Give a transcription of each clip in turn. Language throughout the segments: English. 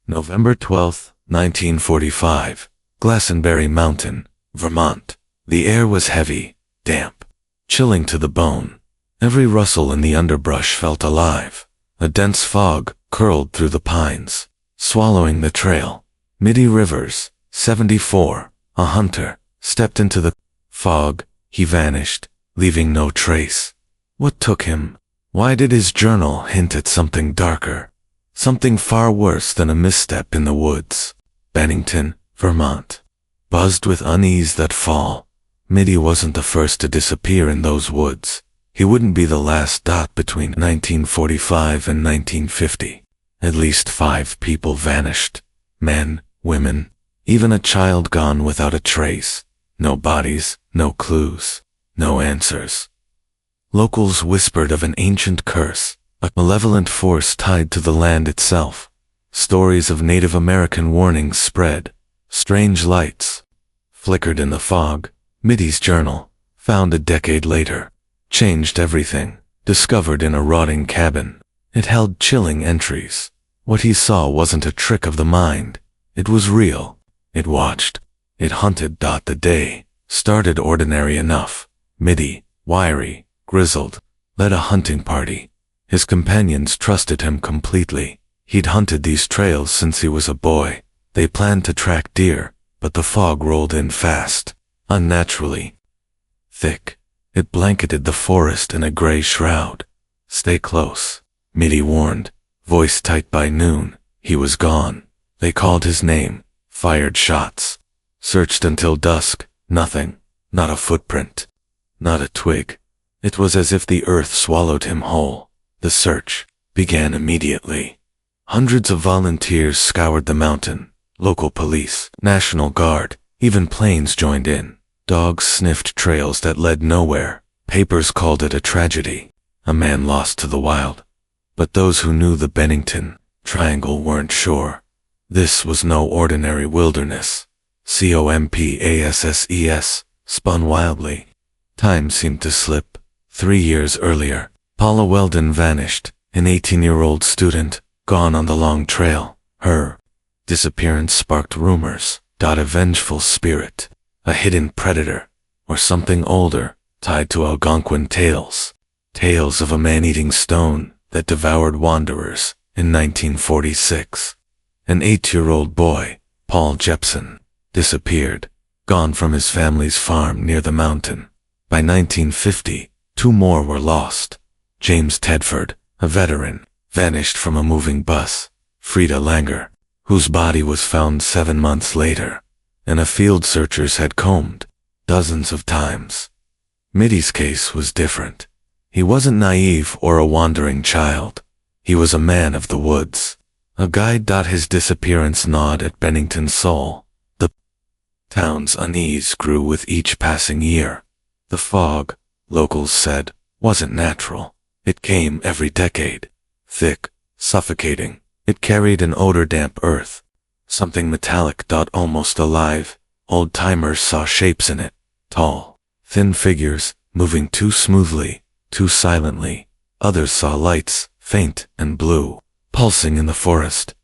November 12, 1945. Glastenbury Mountain, Vermont. The air was heavy, damp, chilling to the bone. Every rustle in the underbrush felt alive. A dense fog curled through the pines, swallowing the trail. Middie Rivers, 74, a hunter, stepped into the fog. He vanished, leaving no trace. What took him? Why did his journal hint at something darker? Something far worse than a misstep in the woods. Bennington, Vermont. Buzzed with unease that fall. Middie wasn't the first to disappear in those woods. He wouldn't be the last. Between 1945 and 1950. At least 5 people vanished. Men, women, even a child gone without a trace. No bodies, no clues, no answers. Locals whispered of an ancient curse, a malevolent force tied to the land itself. Stories of Native American warnings spread. Strange lights flickered in the fog. Middie's journal, found a decade later, changed everything. Discovered in a rotting cabin. It held chilling entries. What he saw wasn't a trick of the mind. It was real. It watched. It hunted. The day started ordinary enough. Middie, wiry, grizzled, led a hunting party. His companions trusted him completely. He'd hunted these trails since he was a boy. They planned to track deer, but the fog rolled in fast, unnaturally thick. It blanketed the forest in a gray shroud. Stay close, Middie warned, voice tight. By noon, he was gone. They called his name, fired shots, searched until dusk. Nothing, not a footprint, not a twig. It was as if the earth swallowed him whole. The search began immediately. Hundreds of volunteers scoured the mountain. Local police, National Guard, even planes joined in. Dogs sniffed trails that led nowhere. Papers called it a tragedy, a man lost to the wild. But those who knew the Bennington Triangle weren't sure. This was no ordinary wilderness. COMPASSES spun wildly. Time seemed to slip. 3 years earlier, Paula Weldon vanished, an 18-year-old student, gone on the long trail. Her disappearance sparked rumors. A vengeful spirit, a hidden predator, or something older, tied to Algonquin tales. Tales of a man-eating stone that devoured wanderers in 1946. An 8-year-old boy, Paul Jepson, disappeared, gone from his family's farm near the mountain. By 1950, 2 more were lost. James Tedford, a veteran, vanished from a moving bus. Frida Langer, whose body was found 7 months later, and a field searchers had combed dozens of times. Middie's case was different. He wasn't naive or a wandering child. He was a man of the woods. A guide. His disappearance gnawed at Bennington's soul. The town's unease grew with each passing year. The fog, locals said, wasn't natural. It came every decade. Thick, suffocating. It carried an odor. Damp earth. Something metallic. Almost alive. Old-timers saw shapes in it. Tall, thin figures, moving too smoothly, too silently. Others saw lights, faint and blue, pulsing in the forest.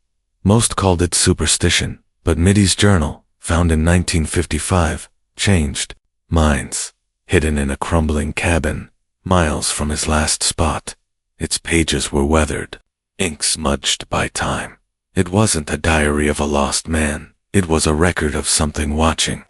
Most called it superstition, but Middie's journal, found in 1955, changed minds. Hidden in a crumbling cabin, miles from his last spot. Its pages were weathered, ink smudged by time. It wasn't a diary of a lost man. It was a record of something watching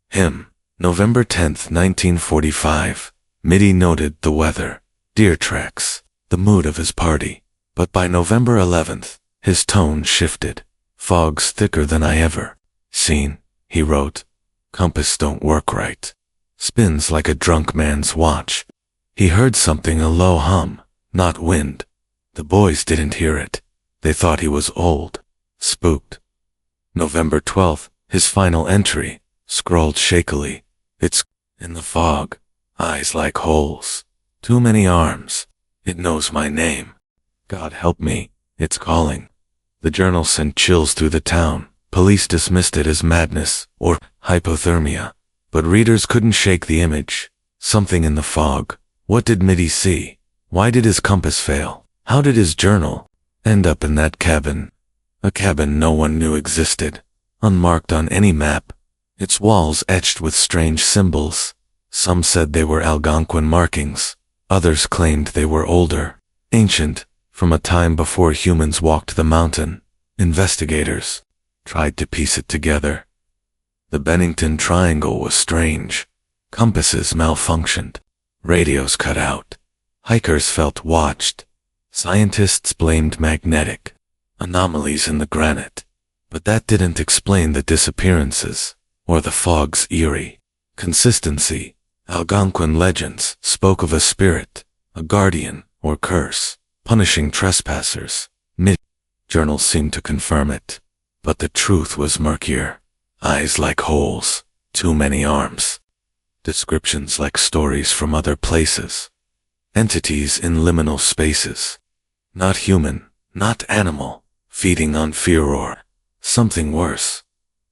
him. November 10, 1945. Middie noted the weather, deer tracks, the mood of his party. But by November 11th, his tone shifted. Fog's thicker than I ever seen, he wrote. Compass don't work right. Spins like a drunk man's watch. He heard something, a low hum, not wind. The boys didn't hear it. They thought he was old, spooked. November 12th, his final entry, scrawled shakily. It's in the fog, eyes like holes, too many arms. It knows my name. God help me, it's calling. The journal sent chills through the town. Police dismissed it as madness or hypothermia. But readers couldn't shake the image. Something in the fog. What did Middie see? Why did his compass fail? How did his journal end up in that cabin? A cabin no one knew existed, unmarked on any map, its walls etched with strange symbols. Some said they were Algonquin markings, others claimed they were older, ancient, from a time before humans walked the mountain. Investigators tried to piece it together. The Bennington Triangle was strange. Compasses malfunctioned. Radios cut out. Hikers felt watched. Scientists blamed magnetic anomalies in the granite. But that didn't explain the disappearances, or the fog's eerie consistency. Algonquin legends spoke of a spirit, a guardian, or curse, punishing trespassers. Journals seemed to confirm it. But the truth was murkier. Eyes like holes, too many arms. Descriptions like stories from other places. Entities in liminal spaces. Not human, not animal, feeding on fear or something worse.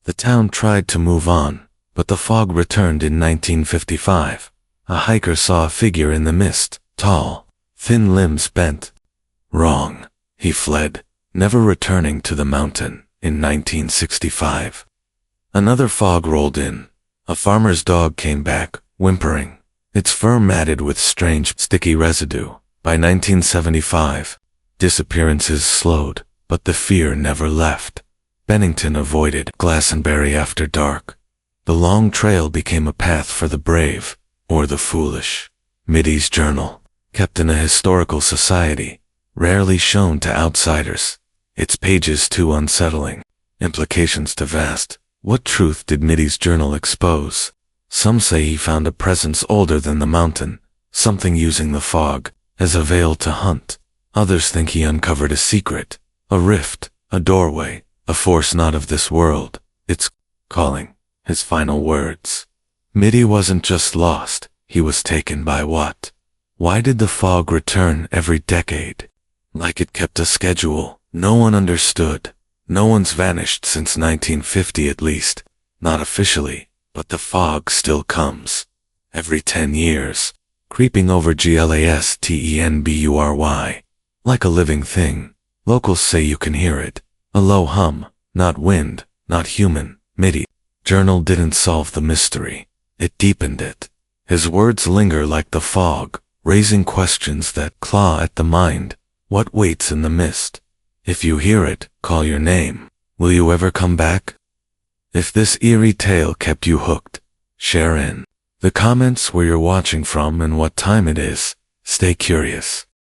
The town tried to move on, but the fog returned in 1955. A hiker saw a figure in the mist, tall, thin limbs bent. Wrong. He fled, never returning to the mountain. In 1965. Another fog rolled in. A farmer's dog came back, whimpering, its fur matted with strange, sticky residue. By 1975, disappearances slowed, but the fear never left. Bennington avoided Glastenbury after dark. The long trail became a path for the brave, or the foolish. Middie's journal, kept in a historical society, rarely shown to outsiders. Its pages too unsettling, implications too vast. What truth did Middie's journal expose? Some say he found a presence older than the mountain, something using the fog as a veil to hunt. Others think he uncovered a secret, a rift, a doorway, a force not of this world. It's calling. His final words. Middie wasn't just lost, he was taken by what? Why did the fog return every decade? Like it kept a schedule. No one understood. No one's vanished since 1950 at least. Not officially, but the fog still comes. Every 10 years. Creeping over Glastenbury. Like a living thing. Locals say you can hear it. A low hum. Not wind. Not human. Middie. Journal didn't solve the mystery. It deepened it. His words linger like the fog, raising questions that claw at the mind. What waits in the mist? If you hear it, call your name. Will you ever come back? If this eerie tale kept you hooked, share in the comments where you're watching from and what time it is. Stay curious.